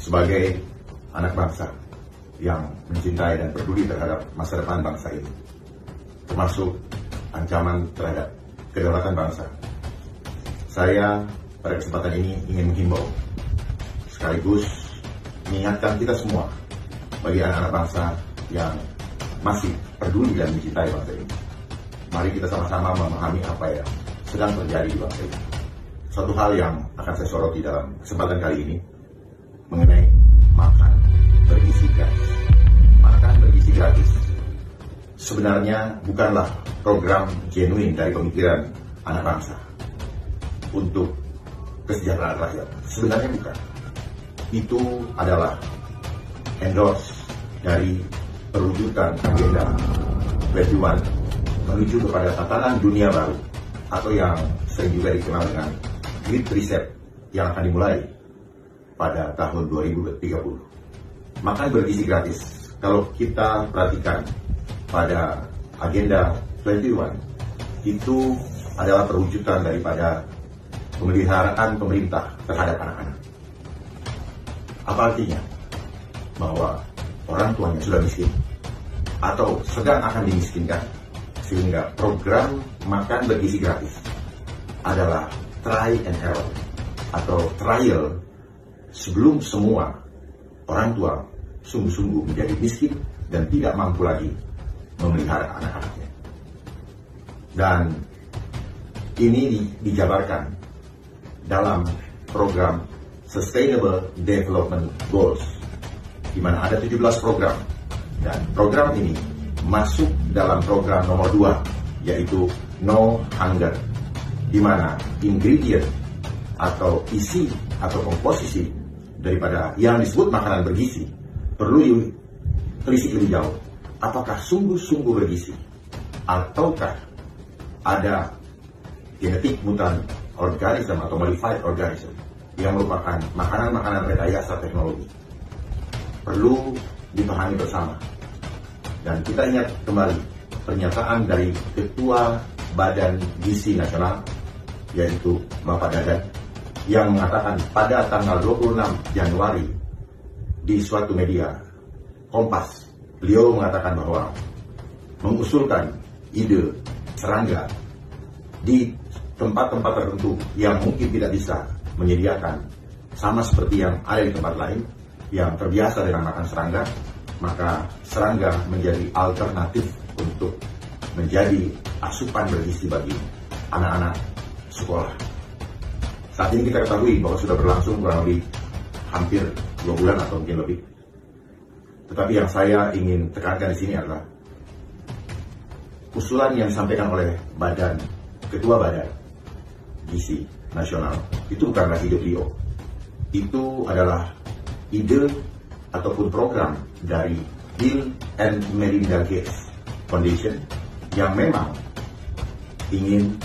sebagai anak bangsa yang mencintai dan peduli terhadap masa depan bangsa ini, termasuk ancaman terhadap kedaulatan bangsa. Saya pada kesempatan ini ingin menghimbau sekaligus mengingatkan kita semua bagi anak-anak bangsa yang masih peduli dan mencintai bangsa ini. Mari kita sama-sama memahami apa yang sedang terjadi di bangsa ini. Suatu hal yang akan saya soroti dalam kesempatan kali ini mengenai makan bergizi gratis. Makan bergizi gratis sebenarnya bukanlah program genuine dari pemikiran anak bangsa untuk kesejahteraan rakyat. Sebenarnya bukan. Itu adalah endorse dari perwujudan agenda 21 menuju kepada tatanan dunia baru atau yang sering juga dikenal dengan Great Reset yang akan dimulai pada tahun 2030. Makan bergizi gratis, kalau kita perhatikan pada agenda 21, itu adalah perwujudan daripada pemeliharaan pemerintah terhadap anak-anak. Apa artinya? Bahwa orang tuanya sudah miskin atau sedang akan dimiskinkan, sehingga program makan bergizi gratis adalah try and error atau trial sebelum semua orang tua sungguh-sungguh menjadi miskin dan tidak mampu lagi memelihara anak-anaknya. Dan ini dijabarkan dalam program Sustainable Development Goals, di mana ada 17 program, dan program ini masuk dalam program nomor 2, yaitu No Hunger, di mana ingredient atau isi atau komposisi daripada yang disebut makanan bergizi perlu ditelisik lebih jauh. Apakah sungguh-sungguh bergizi ataukah ada genetik mutan organisme atau modified organism yang merupakan makanan-makanan rekayasa teknologi. Perlu dipahami bersama. Dan kita ingat kembali pernyataan dari Ketua Badan Gizi Nasional, yaitu Bapak Dadan, yang mengatakan pada tanggal 26 Januari di suatu media Kompas, beliau mengatakan bahwa mengusulkan ide serangga di tempat-tempat tertentu yang mungkin tidak bisa menyediakan sama seperti yang ada di tempat lain yang terbiasa dengan makan serangga, maka serangga menjadi alternatif untuk menjadi asupan bergizi bagi anak-anak sekolah. Saat ini kita ketahui bahwa sudah berlangsung kurang lebih hampir 2 bulan atau mungkin lebih. Tetapi yang saya ingin tekankan di sini adalah usulan yang disampaikan oleh Ketua Badan Gizi Nasional itu bukanlah ide beliau. Itu adalah ide ataupun program dari Bill and Melinda Gates Foundation yang memang ingin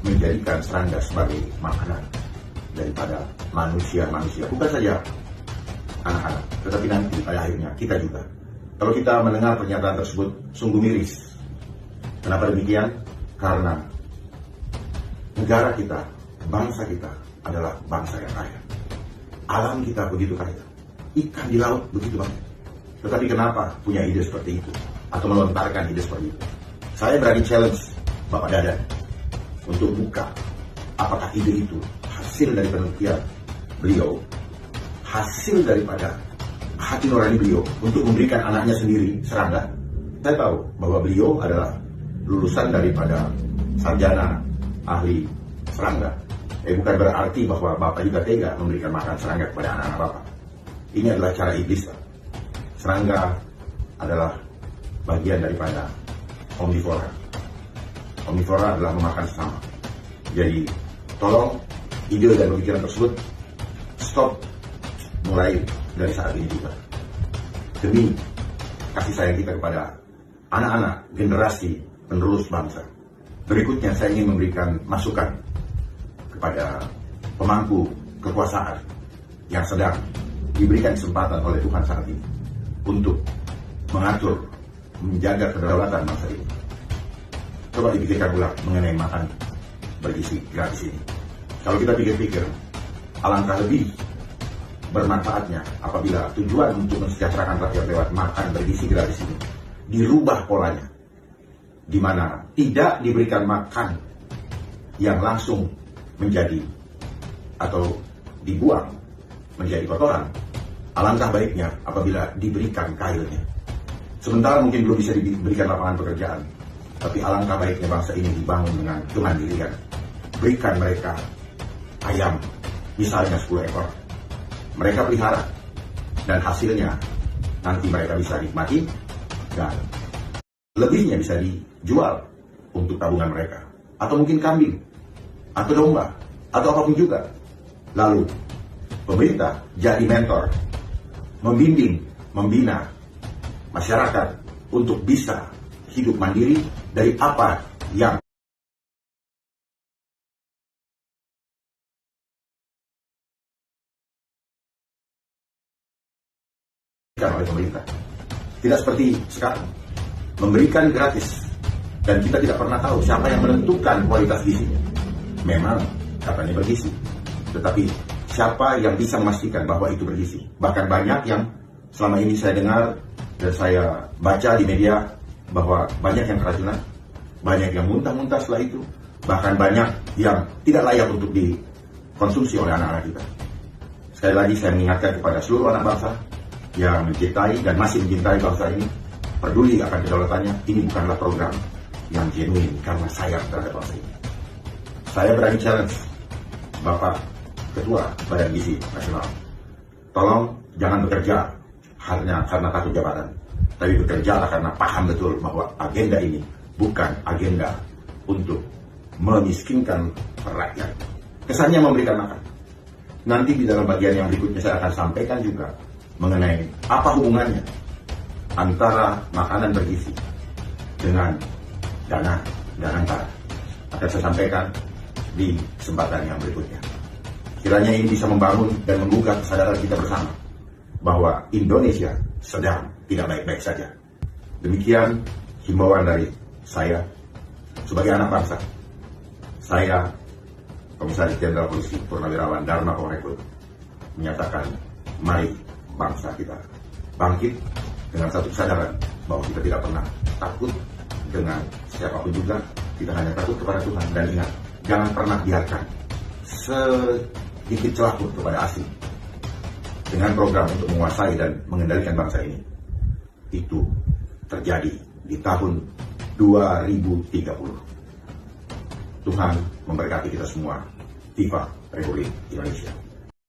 menjadikan serangga sebagai makanan daripada manusia-manusia, bukan saja anak-anak, tetapi nanti pada akhirnya kita juga. Kalau kita mendengar pernyataan tersebut sungguh miris. Kenapa demikian? Karena negara kita, bangsa kita adalah bangsa yang kaya. Alam kita begitu kaya. Ikan di laut begitu banyak. Tetapi kenapa punya ide seperti itu? Atau melontarkan ide seperti itu? Saya berani challenge Bapak Dadan untuk buka apakah ide itu hasil dari penelitian beliau, hasil daripada hati nurani beliau untuk memberikan anaknya sendiri serangga. Saya tahu bahwa beliau adalah lulusan daripada sarjana ahli serangga. Bukan berarti bahwa Bapak juga tega memberikan makan serangga kepada anak-anak Bapak. Ini adalah cara iblis. Serangga adalah bagian daripada omnivora. Omnivora adalah memakan sesama. Jadi tolong ide dan pemikiran tersebut stop mulai dari saat ini juga. Demi kasih sayang kita kepada anak-anak generasi penerus bangsa. Berikutnya saya ingin memberikan masukan kepada pemangku kekuasaan yang sedang diberikan kesempatan oleh Tuhan saat ini untuk mengatur, menjaga kedaulatan bangsa ini. Coba dipikirkan ulang mengenai makan bergizi gratis ini. Kalau kita pikir-pikir, alangkah lebih bermanfaatnya apabila tujuan untuk mensejahterakan rakyat lewat makan bergizi gratis ini dirubah polanya, di mana tidak diberikan makan yang langsung menjadi atau dibuang menjadi kotoran. Alangkah baiknya apabila diberikan kailnya. Sementara mungkin belum bisa diberikan lapangan pekerjaan, tapi alangkah baiknya bangsa ini dibangun dengan kemandirian. Berikan mereka ayam, misalnya 10 ekor. Mereka pelihara, dan hasilnya nanti mereka bisa nikmati, dan lebihnya bisa dijual untuk tabungan mereka. Atau mungkin kambing, atau domba, atau apapun juga. Lalu, pemerintah jadi mentor, membimbing, membina masyarakat untuk bisa hidup mandiri dari apa yang oleh pemerintah. Tidak seperti sekarang, memberikan gratis, dan kita tidak pernah tahu siapa yang menentukan kualitas gizinya. Memang katanya bergizi, tetapi siapa yang bisa memastikan bahwa itu bergizi? Bahkan banyak yang selama ini saya dengar dan saya baca di media bahwa banyak yang keracunan, banyak yang muntah-muntah setelah itu, bahkan banyak yang tidak layak untuk dikonsumsi oleh anak-anak kita. Sekali lagi saya mengingatkan kepada seluruh anak bangsa yang mencintai dan masih mencintai bangsa ini, peduli akan kedaulatannya. Ini bukanlah program yang genuine karena sayang terhadap bangsa ini. Saya berani challenge Bapak Ketua Badan Gizi Nasional, tolong jangan bekerja hanya karena takut jabatan, tapi bekerjalah karena paham betul bahwa agenda ini bukan agenda untuk memiskinkan rakyat. Kesannya memberikan makan. Nanti di dalam bagian yang berikutnya saya akan sampaikan juga mengenai apa hubungannya antara makanan bergizi dengan dana dan antara. Akan saya sampaikan di kesempatan yang berikutnya. Kiranya ini bisa membangun dan menggugah kesadaran kita bersama bahwa Indonesia sedang tidak baik-baik saja. Demikian himbauan dari saya sebagai anak bangsa. Saya, Komisaris Jenderal Polisi Purnawirawan Dharma Kongrekut, menyatakan mari bangsa kita bangkit dengan satu kesadaran bahwa kita tidak pernah takut dengan siapapun juga. Kita hanya takut kepada Tuhan. Dan ingat, jangan pernah biarkan sedikit celah pun kepada asing dengan program untuk menguasai dan mengendalikan bangsa ini. Itu terjadi di tahun 2030. Tuhan memberkati kita semua. Viva Republik Indonesia.